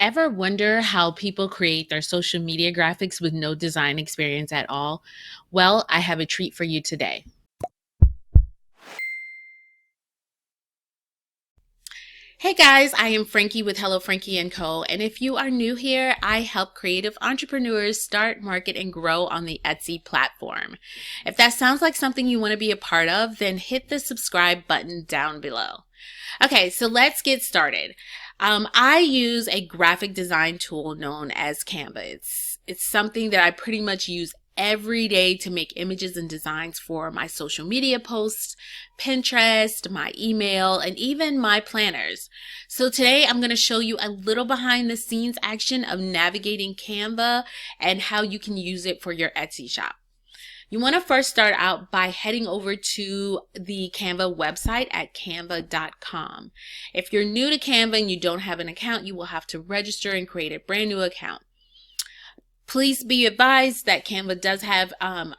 Ever wonder how people create their social media graphics with no design experience at all? Well, I have a treat for you today. Hey guys, I am Frankie with Hello Frankie & Co. And if you are new here, I help creative entrepreneurs start, market, and grow on the Etsy platform. If that sounds like something you want to be a part of, then hit the subscribe button down below. Okay, so let's get started. I use a graphic design tool known as Canva. It's something that I pretty much use every day to make images and designs for my social media posts, Pinterest, my email, and even my planners. So today I'm going to show you a little behind the scenes action of navigating Canva and how you can use it for your Etsy shop. You want to first start out by heading over to the Canva website at canva.com. If you're new to Canva and you don't have an account, you will have to register and create a brand new account. Please be advised that Canva does have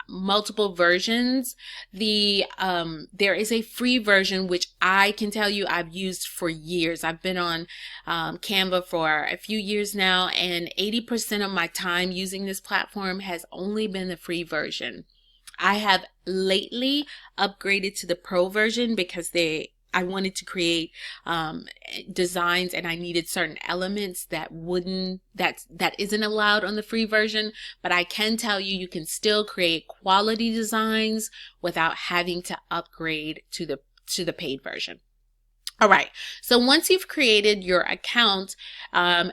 multiple versions. There is a free version, which I can tell you I've used for years. I've been on Canva for a few years now, and 80% of my time using this platform has only been the free version. I have lately upgraded to the pro version because I wanted to create designs and I needed certain elements that isn't allowed on the free version. But I can tell you, you can still create quality designs without having to upgrade to the paid version. All right, so once you've created your account,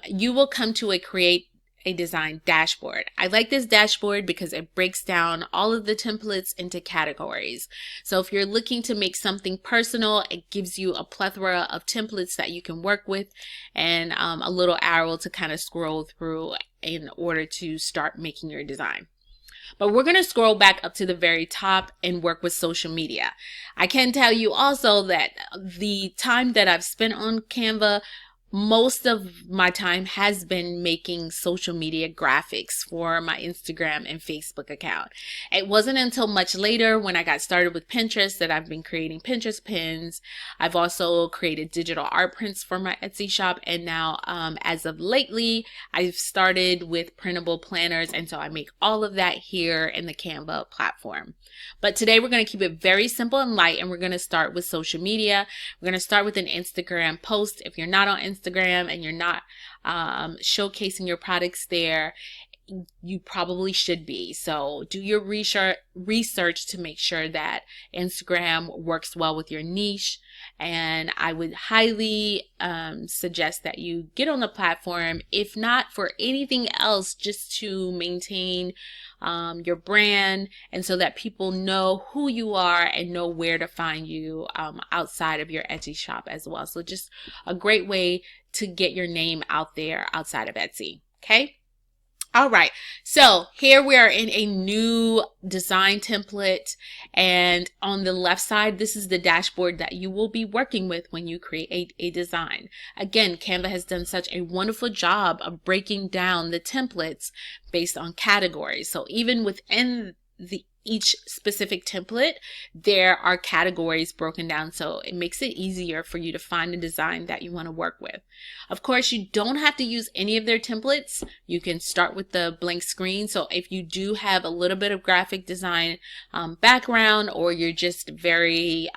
you will come to create a design dashboard. I like this dashboard because it breaks down all of the templates into categories. So if you're looking to make something personal, it gives you a plethora of templates that you can work with and a little arrow to kind of scroll through in order to start making your design. But we're going to scroll back up to the very top and work with social media. I can tell you also that the time that I've spent on Canva, most of my time has been making social media graphics for my Instagram and Facebook account. It wasn't until much later when I got started with Pinterest that I've been creating Pinterest pins. I've also created digital art prints for my Etsy shop, and now as of lately I've started with printable planners, and so I make all of that here in the Canva platform. But today we're going to keep it very simple and light, and we're going to start with social media. We're going to start with an Instagram post. If you're not on Instagram and you're not showcasing your products there, you probably should be. So do your research to make sure that Instagram works well with your niche. And I would highly suggest that you get on the platform, if not for anything else, just to maintain your brand, and so that people know who you are and know where to find you outside of your Etsy shop as well. So just a great way to get your name out there outside of Etsy. Okay. All right, so here we are in a new design template, and on the left side, this is the dashboard that you will be working with when you create a design. Again, Canva has done such a wonderful job of breaking down the templates based on categories. So even within each specific template, there are categories broken down, so it makes it easier for you to find a design that you want to work with. Of course, you don't have to use any of their templates. You can start with the blank screen. So if you do have a little bit of graphic design background, or you're just very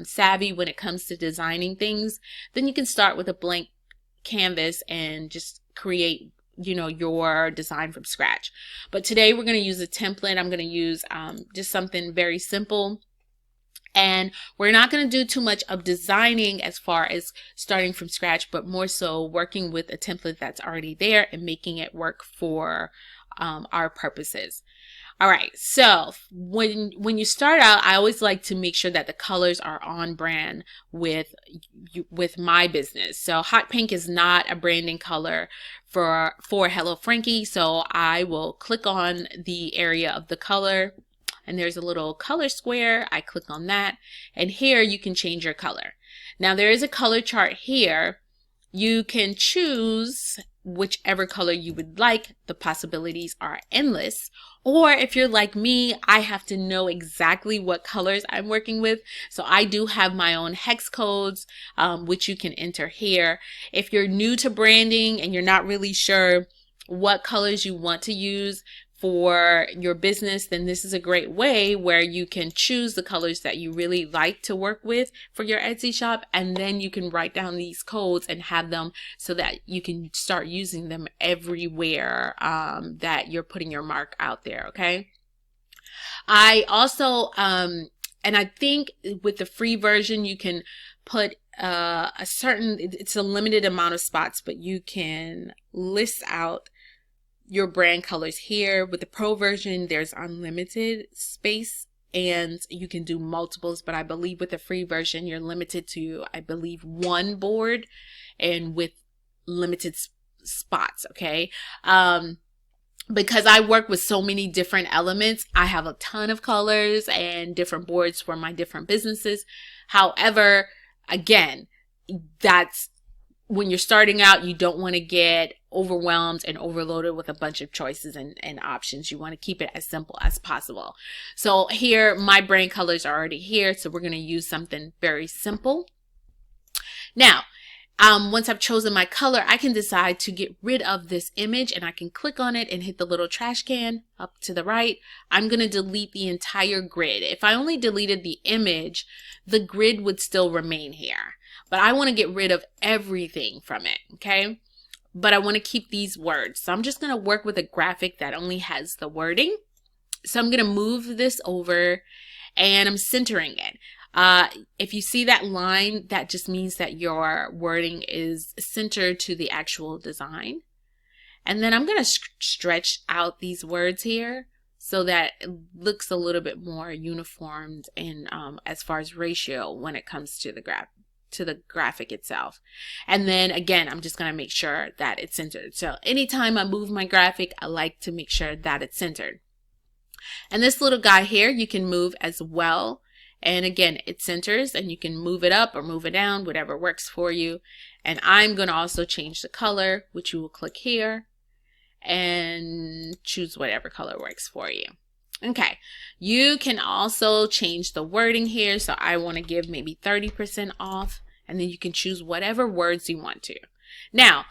savvy when it comes to designing things, then you can start with a blank canvas and just create your design from scratch. But today we're going to use a template. I'm going to use just something very simple, and we're not going to do too much of designing as far as starting from scratch, but more so working with a template that's already there and making it work for our purposes. All right, so when you start out, I always like to make sure that the colors are on brand with my business. So hot pink is not a branding color for Hello Frankie, so I will click on the area of the color, and there's a little color square. I click on that, and here you can change your color. Now there is a color chart here. You can choose whichever color you would like. The possibilities are endless. Or if you're like me, I have to know exactly what colors I'm working with. So I do have my own hex codes, which you can enter here. If you're new to branding and you're not really sure what colors you want to use for your business, then this is a great way where you can choose the colors that you really like to work with for your Etsy shop, and then you can write down these codes and have them so that you can start using them everywhere that you're putting your mark out there. Okay. I also and I think with the free version you can put it's a limited amount of spots, but you can list out your brand colors here. With the pro version, there's unlimited space and you can do multiples, but I believe with the free version, you're limited to, I believe, one board and with limited spots. Okay. Because I work with so many different elements, I have a ton of colors and different boards for my different businesses. However, again, that's when you're starting out, you don't want to get overwhelmed and overloaded with a bunch of choices and options. You want to keep it as simple as possible. So here, my brand colors are already here. So we're going to use something very simple. Now, once I've chosen my color, I can decide to get rid of this image and I can click on it and hit the little trash can up to the right. I'm going to delete the entire grid. If I only deleted the image, the grid would still remain here. But I want to get rid of everything from it, okay? But I want to keep these words. So I'm just going to work with a graphic that only has the wording. So I'm going to move this over and I'm centering it. If you see that line, that just means that your wording is centered to the actual design. And then I'm going to stretch out these words here so that it looks a little bit more uniformed in as far as ratio when it comes to the graphic itself. And then again, I'm just going to make sure that it's centered. So anytime I move my graphic, I like to make sure that it's centered. And this little guy here, you can move as well. And again, it centers and you can move it up or move it down, whatever works for you. And I'm going to also change the color, which you will click here and choose whatever color works for you. Okay, you can also change the wording here. So I want to give maybe 30% off, and then you can choose whatever words you want to. Now,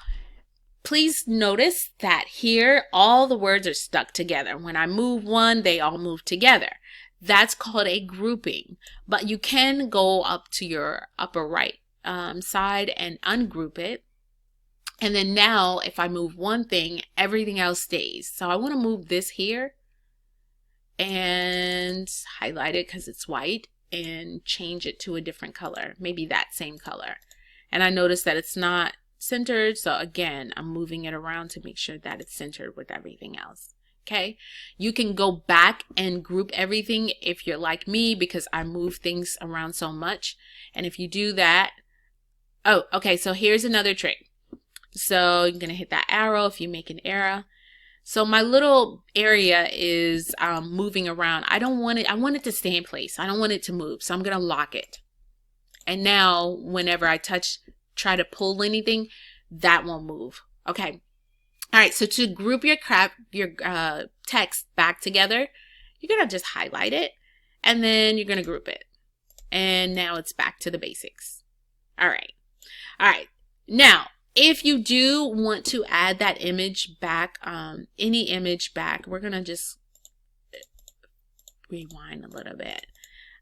please notice that here, all the words are stuck together. When I move one, they all move together. That's called a grouping, but you can go up to your upper right side and ungroup it. And then now if I move one thing, everything else stays. So I want to move this here and highlight it because it's white and change it to a different color, maybe that same color. And I notice that it's not centered. So again, I'm moving it around to make sure that it's centered with everything else. Okay, you can go back and group everything if you're like me, because I move things around so much. And if you do that, oh, okay, so here's another trick. So you're going to hit that arrow if you make an error. So my little area is moving around. I don't want it, I want it to stay in place. I don't want it to move. So I'm going to lock it. And now whenever I try to pull anything, that won't move. Okay. All right, so to group your text back together, you're going to just highlight it, and then you're going to group it. And now it's back to the basics. All right. All right. Now, if you do want to add that image back, any image back, we're going to just rewind a little bit.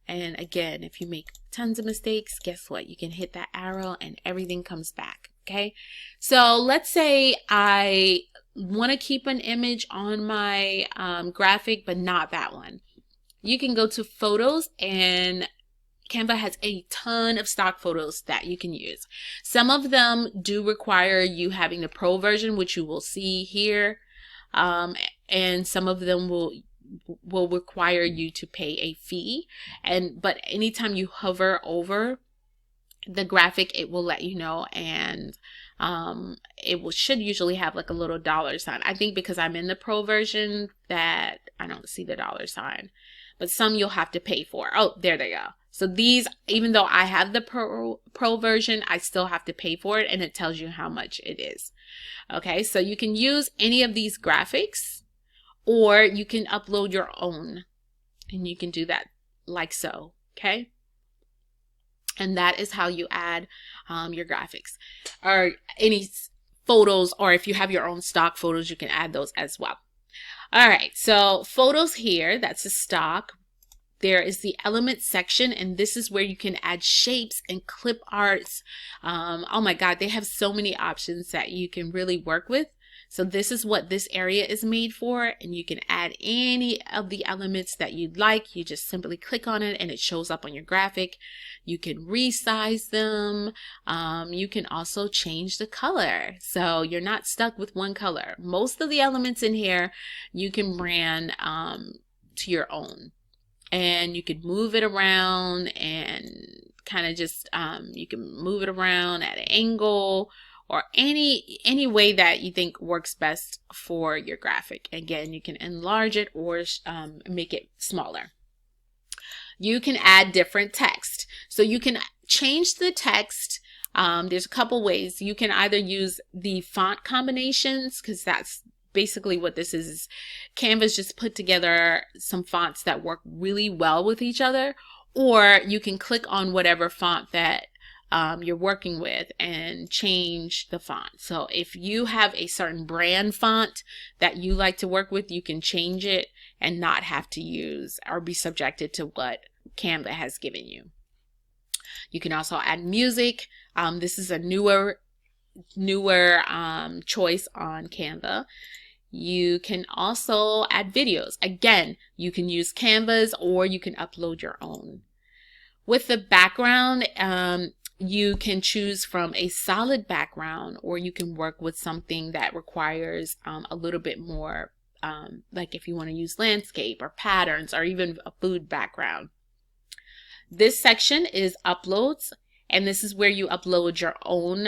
And again, if you make tons of mistakes, guess what? You can hit that arrow and everything comes back. Okay, so let's say I want to keep an image on my graphic, but not that one. You can go to photos, and Canva has a ton of stock photos that you can use. Some of them do require you having the pro version, which you will see here, and some of them will require you to pay a fee. But anytime you hover over the graphic, it will let you know, and should usually have like a little $sign. I think because I'm in the pro version that I don't see the $sign, but some you'll have to pay for. Oh, there they go. So these, even though I have the pro version, I still have to pay for it, and it tells you how much it is. Okay, so you can use any of these graphics, or you can upload your own, and you can do that like so, okay? And that is how you add your graphics or any photos, or if you have your own stock photos, you can add those as well. All right, so photos here, that's a stock. There is the elements section, and this is where you can add shapes and clip arts. Oh my God, they have so many options that you can really work with. So this is what this area is made for, and you can add any of the elements that you'd like. You just simply click on it and it shows up on your graphic. You can resize them. You can also change the color, so you're not stuck with one color. Most of the elements in here you can brand to your own, and you could move it around and kind of just you can move it around at an angle, or any way that you think works best for your graphic. Again, you can enlarge it or make it smaller. You can add different text, so you can change the text. There's a couple ways. You can either use the font combinations, because that's basically what this is. Canva's just put together some fonts that work really well with each other, or you can click on whatever font that you're working with and change the font. So if you have a certain brand font that you like to work with, you can change it and not have to use or be subjected to what Canva has given you. You can also add music. This is a newer choice on Canva. You can also add videos. Again, you can use Canva's or you can upload your own. With the background, you can choose from a solid background, or you can work with something that requires a little bit more, like if you want to use landscape or patterns or even a food background. This section is uploads, and this is where you upload your own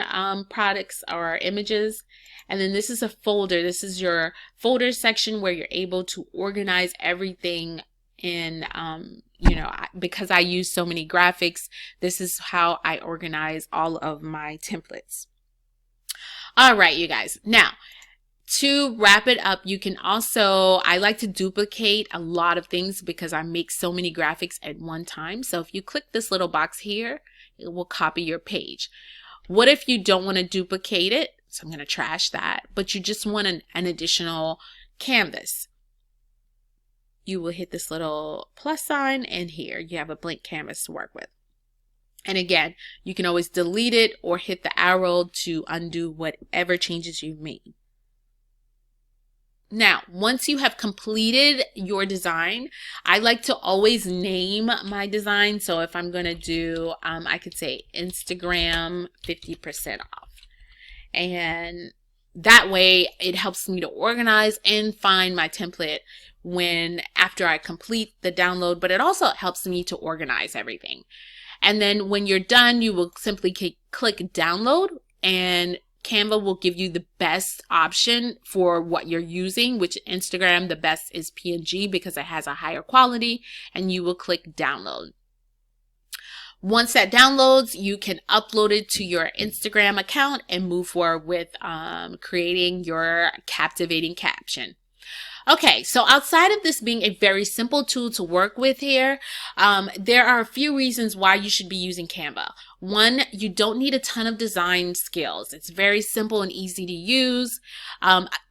products or images. And then this is a folder. This is your folder section where you're able to organize everything in, you know, because I use so many graphics, this is how I organize all of my templates. All right, you guys. Now, to wrap it up, you can also, I like to duplicate a lot of things because I make so many graphics at one time. So if you click this little box here, it will copy your page. What if you don't want to duplicate it? So I'm going to trash that, but you just want an additional canvas. You will hit this little plus sign, and here you have a blank canvas to work with. And again, you can always delete it or hit the arrow to undo whatever changes you've made. Now, once you have completed your design, I like to always name my design. So if I'm going to do, I could say Instagram 50% off. And that way it helps me to organize and find my template after I complete the download, but it also helps me to organize everything. And then when you're done, you will simply click download, and Canva will give you the best option for what you're using, which Instagram, the best is PNG because it has a higher quality, and you will click download. Once that downloads, you can upload it to your Instagram account and move forward with creating your captivating caption. Okay, so outside of this being a very simple tool to work with here, there are a few reasons why you should be using Canva. One, you don't need a ton of design skills. It's very simple and easy to use.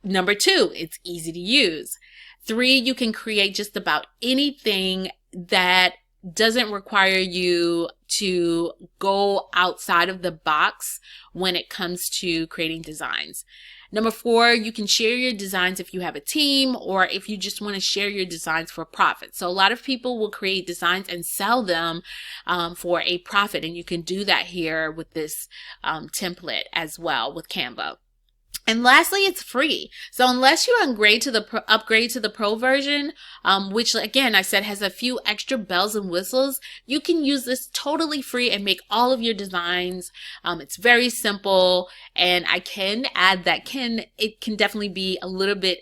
Number two, it's easy to use. Three, you can create just about anything that doesn't require you to go outside of the box when it comes to creating designs. Number four, you can share your designs if you have a team or if you just want to share your designs for profit. So a lot of people will create designs and sell them for a profit, and you can do that here with this template as well with Canva. And lastly, it's free. So unless you upgrade to the pro version, which again, I said has a few extra bells and whistles, you can use this totally free and make all of your designs. It's very simple, and I can add that it can definitely be a little bit